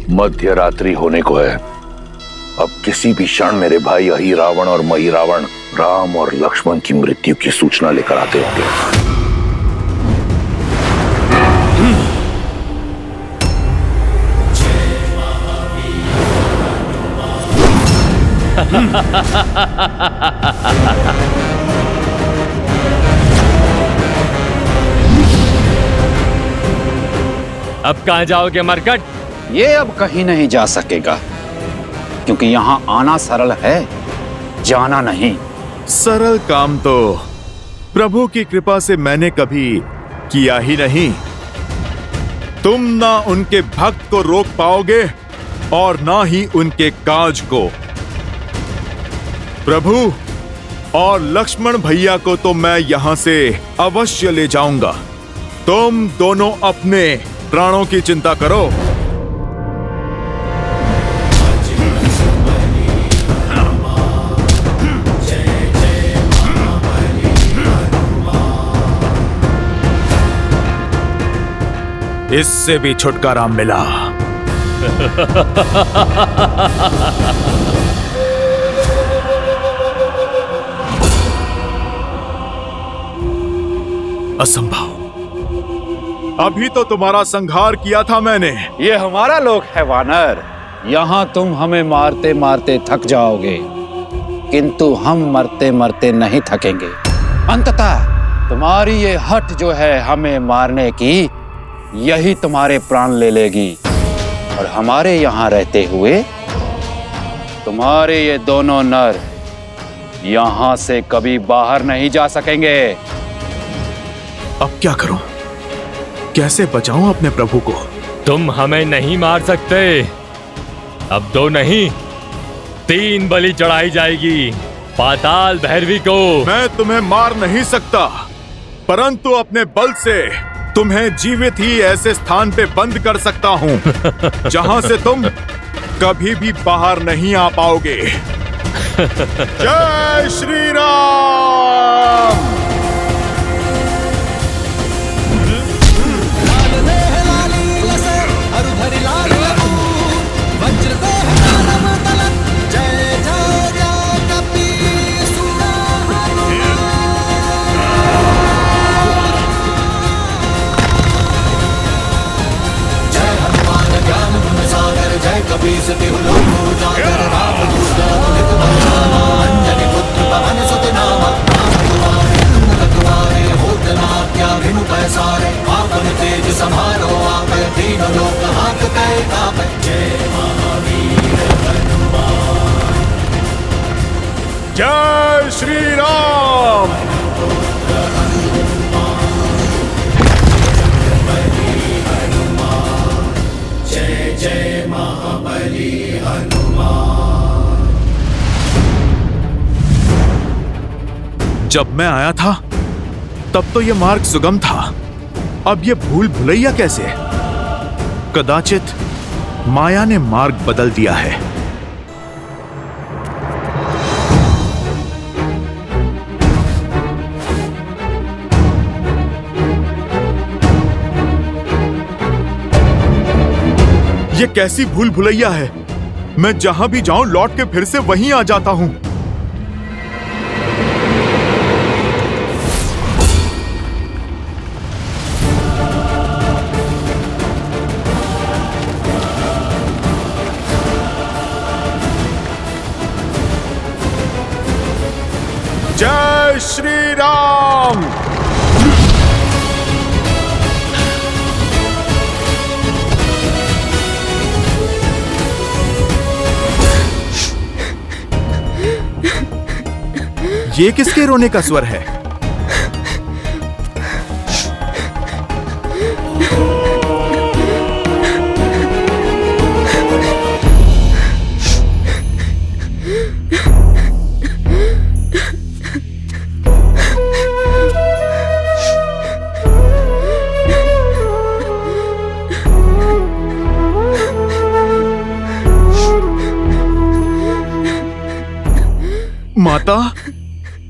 मध्य रात्रि होने को है। अब किसी भी क्षण मेरे भाई अहि रावण और मही रावण राम और लक्ष्मण की मृत्यु की सूचना लेकर आते होंगे। अब कहां जाओगे मरकट? ये अब कहीं नहीं जा सकेगा, क्योंकि यहाँ आना सरल है, जाना नहीं। सरल काम तो प्रभु की कृपा से मैंने कभी किया ही नहीं। तुम ना उनके भक्त को रोक पाओगे और ना ही उनके काज को। प्रभु और लक्ष्मण भैया को तो मैं यहां से अवश्य ले जाऊंगा। तुम दोनों अपने प्राणों की चिंता करो। इससे भी छुटकारा मिला। असंभव। अभी तो तुम्हारा संहार किया था मैंने। ये हमारा लोक है वानर। यहाँ तुम हमें मारते मारते थक जाओगे, किंतु हम मरते मरते नहीं थकेंगे। अंततः तुम्हारी ये हट जो है हमें मारने की, यही तुम्हारे प्राण ले लेगी। और हमारे यहाँ रहते हुए तुम्हारे ये दोनों नर यहाँ से कभी बाहर नहीं जा सकेंगे। अब क्या करूं? कैसे बचाऊं अपने प्रभु को? तुम हमें नहीं मार सकते। अब 2 नहीं 3 बलि चढ़ाई जाएगी पाताल भैरवी को। मैं तुम्हें मार नहीं सकता, परंतु अपने बल से तुम्हें जीवित ही ऐसे स्थान पे बंद कर सकता हूं जहां से तुम कभी भी बाहर नहीं आ पाओगे। जय श्री राम। जय श्री राम। जय जय महाबली हनुमान। जब मैं आया था तब तो ये मार्ग सुगम था, अब ये भूल भुलैया कैसे? कदाचित माया ने मार्ग बदल दिया है। ये कैसी भूल भुलैया है? मैं जहां भी जाऊं लौट के फिर से वहीं आ जाता हूं। जय श्री राम। ये किसके रोने का स्वर है? माता,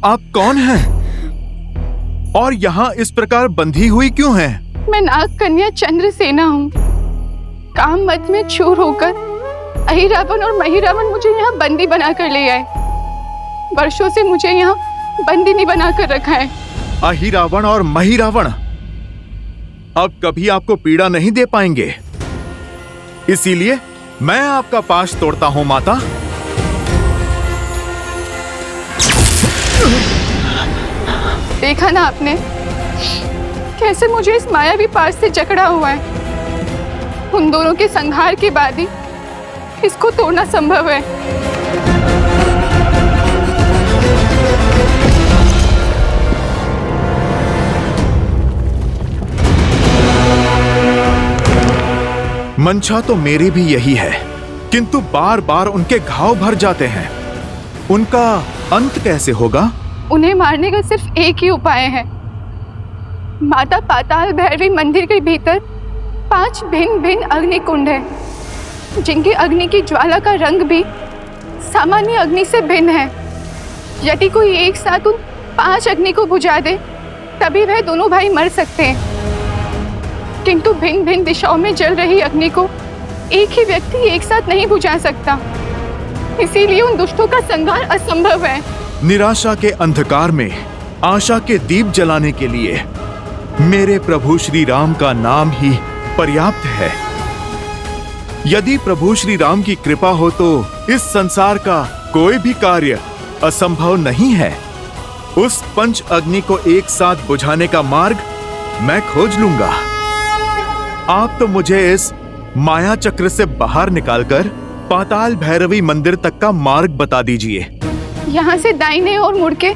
आप कौन हैं? और यहाँ इस प्रकार बंधी हुई क्यों हैं? मैं नाग कन्या चंद्रसेना हूँ। काम मत में चूर होकर अहिरावण और महिरावण मुझे यहाँ बंदी बनाकर ले आए। वर्षों से मुझे यहाँ बंदी बनाकर रखा है। अहिरावण और महिरावण अब कभी आपको पीड़ा नहीं दे पाएंगे, इसीलिए मैं आपका पाश तोड़ता हूं माता। देखा ना आपने कैसे मुझे इस मायावी पाश से जकड़ा हुआ है। उन दोनों के संहार के बाद ही इसको तोड़ना संभव है। मंशा तो मेरी भी यही है, किंतु बार बार उनके घाव भर जाते हैं। उनका अंत कैसे होगा? उन्हें मारने का सिर्फ एक ही उपाय है। माता पाताल भैरवी मंदिर के भीतर 5 भिन्न भिन्न अग्नि कुंड है, जिनकी अग्नि की ज्वाला का रंग भी सामान्य अग्नि से भिन्न है। यदि कोई एक साथ उन 5 अग्नि को बुझा दे तभी वह दोनों भाई मर सकते हैं, किंतु भिन्न भिन्न दिशाओं में जल रही अग्नि को एक ही व्यक्ति एक साथ नहीं बुझा सकता। इसीलिए उन दुष्टों का संहार असंभव है। निराशा के अंधकार में आशा के दीप जलाने के लिए मेरे प्रभु श्री राम का नाम ही पर्याप्त है। यदि प्रभु श्री राम की कृपा हो तो इस संसार का कोई भी कार्य असंभव नहीं है। उस पंच अग्नि को एक साथ बुझाने का मार्ग मैं खोज लूंगा। आप तो मुझे इस माया चक्र से बाहर निकालकर पाताल भैरवी मंदिर तक का मार्ग बता दीजिए। यहाँ से दाहिने ओर मुड़ के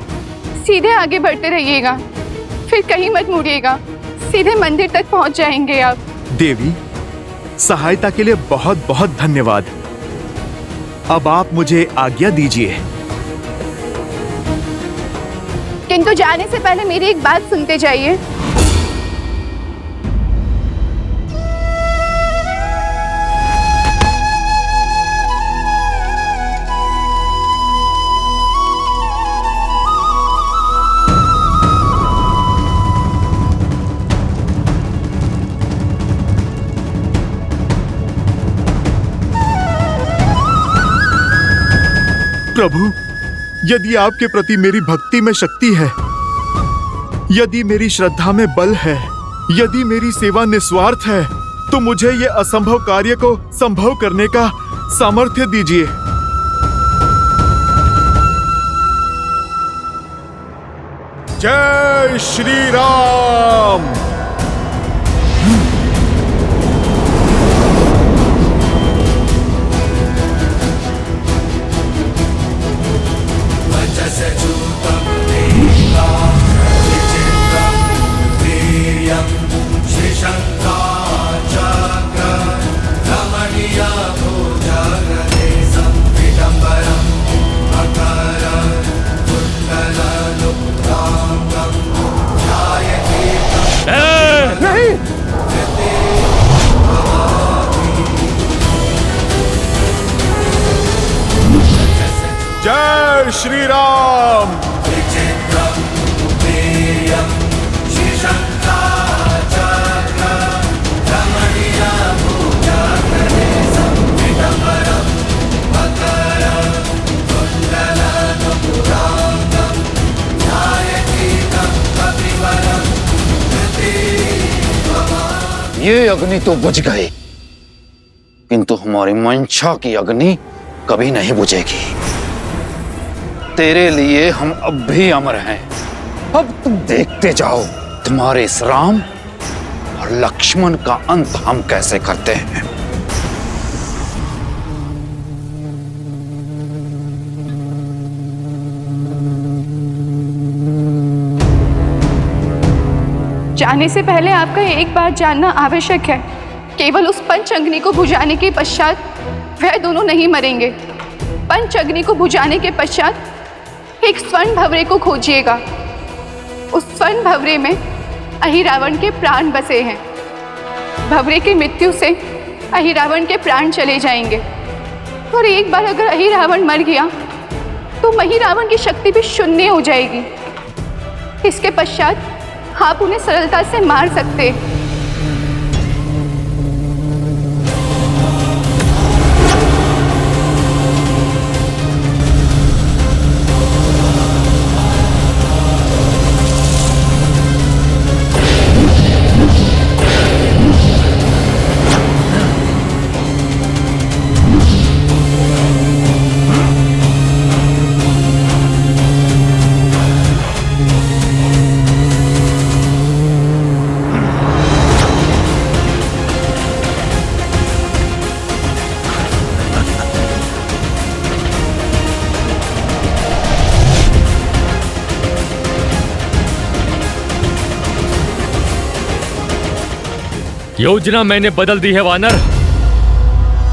सीधे आगे बढ़ते रहिएगा, फिर कहीं मत मुड़िएगा, सीधे मंदिर तक पहुँच जाएंगे आप। देवी, सहायता के लिए बहुत बहुत धन्यवाद। अब आप मुझे आज्ञा दीजिए। किंतु जाने से पहले मेरी एक बात सुनते जाइए। प्रभु, यदि आपके प्रति मेरी भक्ति में शक्ति है, यदि मेरी श्रद्धा में बल है, यदि मेरी सेवा निस्वार्थ है, तो मुझे ये असंभव कार्य को संभव करने का सामर्थ्य दीजिए। जय श्री राम। जय श्री राम। ये अग्नि तो बुझ गई, किंतु हमारी मंशा की अग्नि कभी नहीं बुझेगी। तेरे लिए हम अब भी अमर हैं। अब तुम देखते जाओ तुम्हारे इस राम और लक्ष्मण का अंत हम कैसे करते हैं। जाने से पहले आपका एक बात जानना आवश्यक है। केवल उस पंच अग्नि को बुझाने के पश्चात वह दोनों नहीं मरेंगे। पंच अग्नि को बुझाने के पश्चात एक स्वर्ण भवरे को खोजिएगा। उस स्वर्ण भवरे में अहिरावण के प्राण बसे हैं। भवरे की मृत्यु से अहिरावण के प्राण चले जाएंगे, और एक बार अगर अहिरावण मर गया तो महिरावण की शक्ति भी शून्य हो जाएगी। इसके पश्चात आप उन्हें सरलता से मार सकते। योजना मैंने बदल दी है वानर।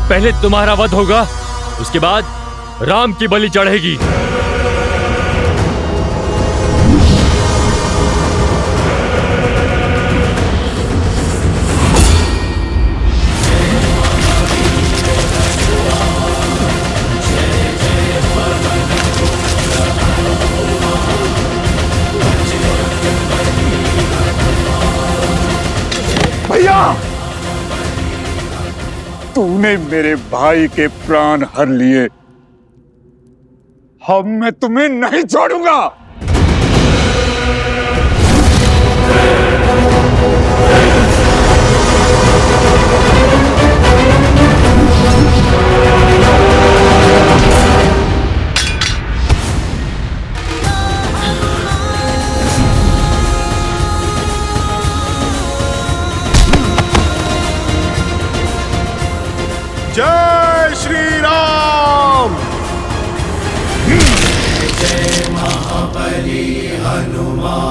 पहले तुम्हारा वध होगा, उसके बाद राम की बलि चढ़ेगी। भैया, तूने मेरे भाई के प्राण हर लिए, अब मैं तुम्हें नहीं छोड़ूंगा। जय श्री राम। जय महाबली हनुमान।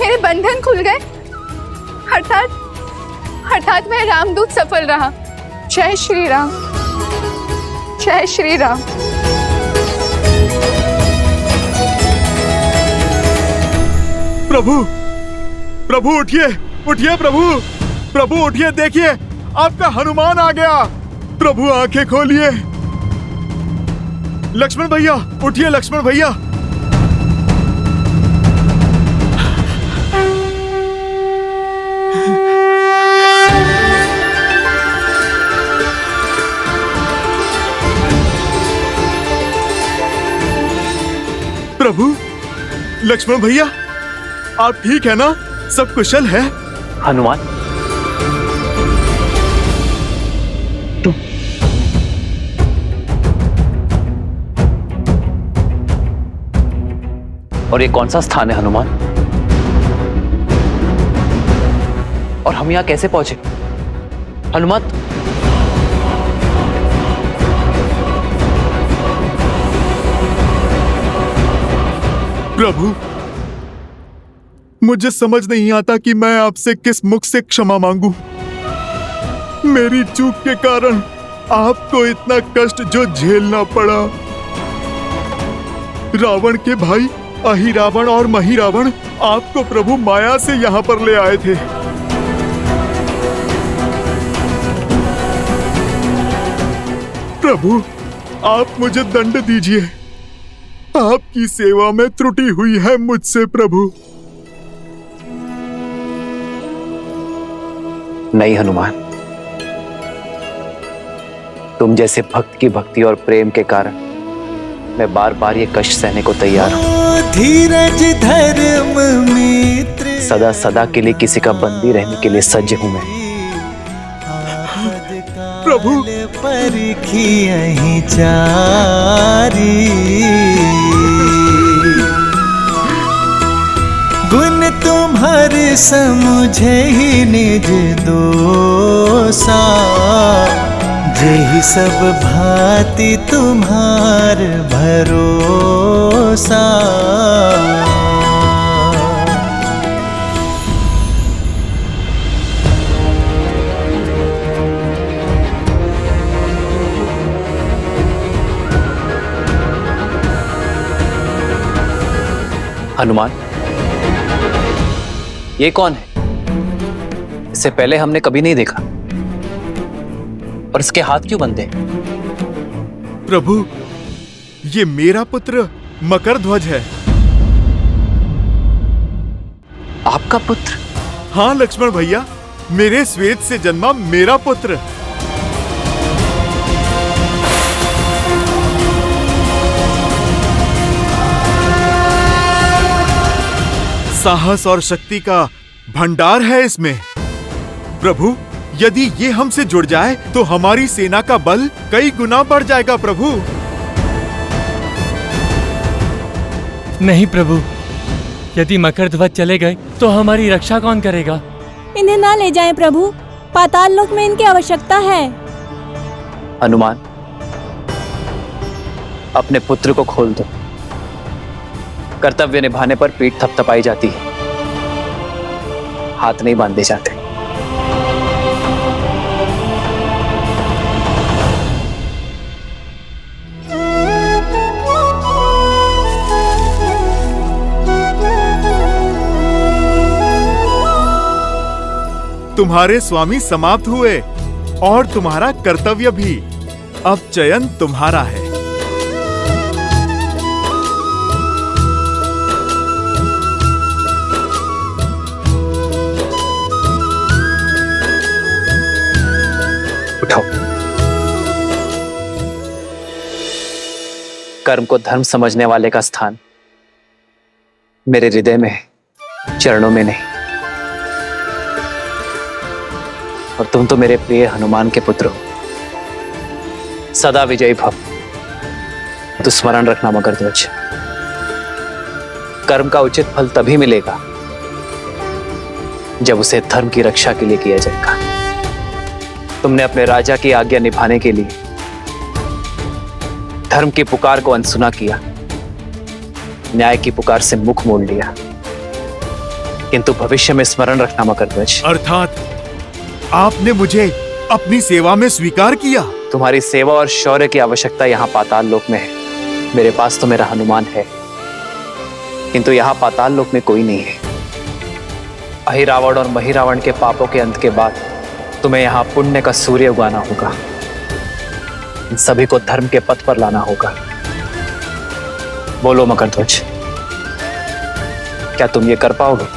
मेरे बंधन खुल गए, अर्थात मैं रामदूत सफल रहा। जय श्री राम, जय श्री राम। प्रभु, प्रभु उठिए, उठिए प्रभु, प्रभु उठिए, देखिए आपका हनुमान आ गया। प्रभु आंखें खोलिए। लक्ष्मण भैया उठिए, लक्ष्मण भैया। प्रभु, लक्ष्मण भैया, आप ठीक है ना? सब कुशल है? हनुमान, तुम और ये कौन सा स्थान है हनुमान? और हम यहां कैसे पहुंचे? हनुमान, प्रभु, मुझे समझ नहीं आता कि मैं आपसे किस मुख से क्षमा मांगू। मेरी चूक के कारण आपको इतना कष्ट जो झेलना पड़ा। रावण के भाई अहिरावण और महिरावण आपको प्रभु माया से यहाँ पर ले आए थे। प्रभु, आप मुझे दंड दीजिए। आपकी सेवा में त्रुटि हुई है मुझसे प्रभु। नहीं हनुमान, तुम जैसे भक्त की भक्ति और प्रेम के कारण मैं बार बार ये कष्ट सहने को तैयार हूं। धीरज धर्म मित्र सदा सदा के लिए किसी का बंदी रहने के लिए सज्ज हूं मैं। प्रभु, परखी यहीं चारी, गुण तुम्हारे समुझे ही निज दोसा, जेहि सब भांति तुम्हार भरोसा। हनुमान, ये कौन है? इससे पहले हमने कभी नहीं देखा। और इसके हाथ क्यों बंधे? प्रभु, ये मेरा पुत्र मकरध्वज है। आपका पुत्र? हाँ लक्ष्मण भैया, मेरे श्वेत से जन्मा मेरा पुत्र। साहस और शक्ति का भंडार है इसमें। प्रभु, यदि ये हमसे जुड़ जाए तो हमारी सेना का बल कई गुना बढ़ जाएगा प्रभु। नहीं प्रभु, यदि मकरध्वज चले गए तो हमारी रक्षा कौन करेगा? इन्हें ना ले जाएं प्रभु, पाताल लोक में इनकी आवश्यकता है। हनुमान, अपने पुत्र को खोल दो। कर्तव्य निभाने पर पीठ थपथपाई जाती है, हाथ नहीं बांधे जाते। तुम्हारे स्वामी समाप्त हुए और तुम्हारा कर्तव्य भी। अब चयन तुम्हारा है। उठाओ। कर्म को धर्म समझने वाले का स्थान मेरे हृदय में है, चरणों में नहीं। और तुम तो मेरे प्रिय हनुमान के पुत्र हो। सदा विजयी भव। तो स्मरण रखना मगरध्वज, कर्म का उचित फल तभी मिलेगा जब उसे धर्म की रक्षा के लिए किया जाएगा। तुमने अपने राजा की आज्ञा निभाने के लिए धर्म की पुकार को अनसुना किया, न्याय की पुकार से मुख मोड़ लिया। किंतु भविष्य में स्मरण रखना मगरध्वज, अर्थात आपने मुझे अपनी सेवा में स्वीकार किया। तुम्हारी सेवा और शौर्य की आवश्यकता यहाँ पाताल लोक में है। मेरे पास तो मेरा हनुमान है, किंतु यहाँ पाताल लोक में कोई नहीं है। अहिरावण और महिरावण के पापों के अंत के बाद तुम्हें यहाँ पुण्य का सूर्य उगाना होगा। इन सभी को धर्म के पथ पर लाना होगा। बोलो मगरध्वज, क्या तुम ये कर पाओगे?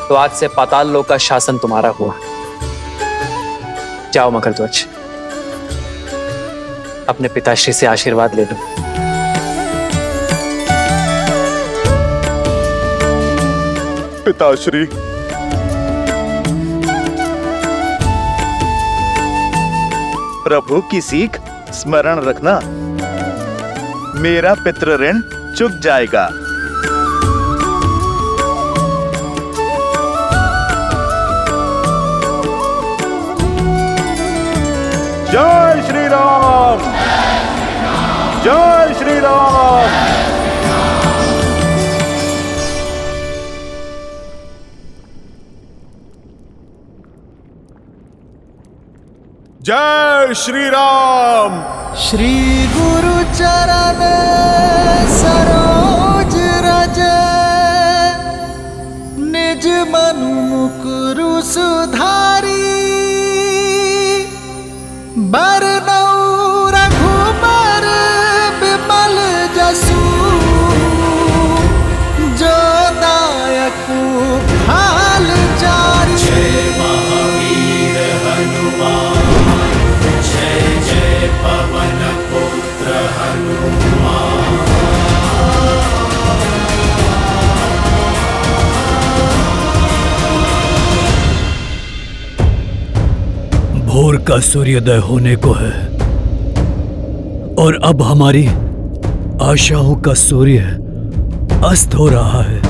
तो आज से पाताल लोक का शासन तुम्हारा हुआ। जाओ मगरध्वज, अपने पिताश्री से आशीर्वाद ले लो। पिताश्री, प्रभु की सीख स्मरण रखना, मेरा पितृ ऋण चुक जाएगा। जय श्री राम, जय श्री राम। जय श्री राम। श्री गुरु चरण सरोज रज, निज मनु मुकुरु सुधारी। बरनउँ रघुबर बिमल जसु, जो दायकु फाल चारि। जय महावीर हनुमान, जय जय पवन पुत्र हनुमान। भोर का सूर्योदय होने को है और अब हमारी आशाओं का सूर्य अस्त हो रहा है।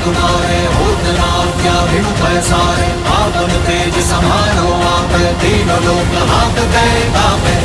तुम्हारे होत न आज्ञा बिनु पैसारे। आपन तेज समारो आप, तीनों लोक हाथ गए कापे।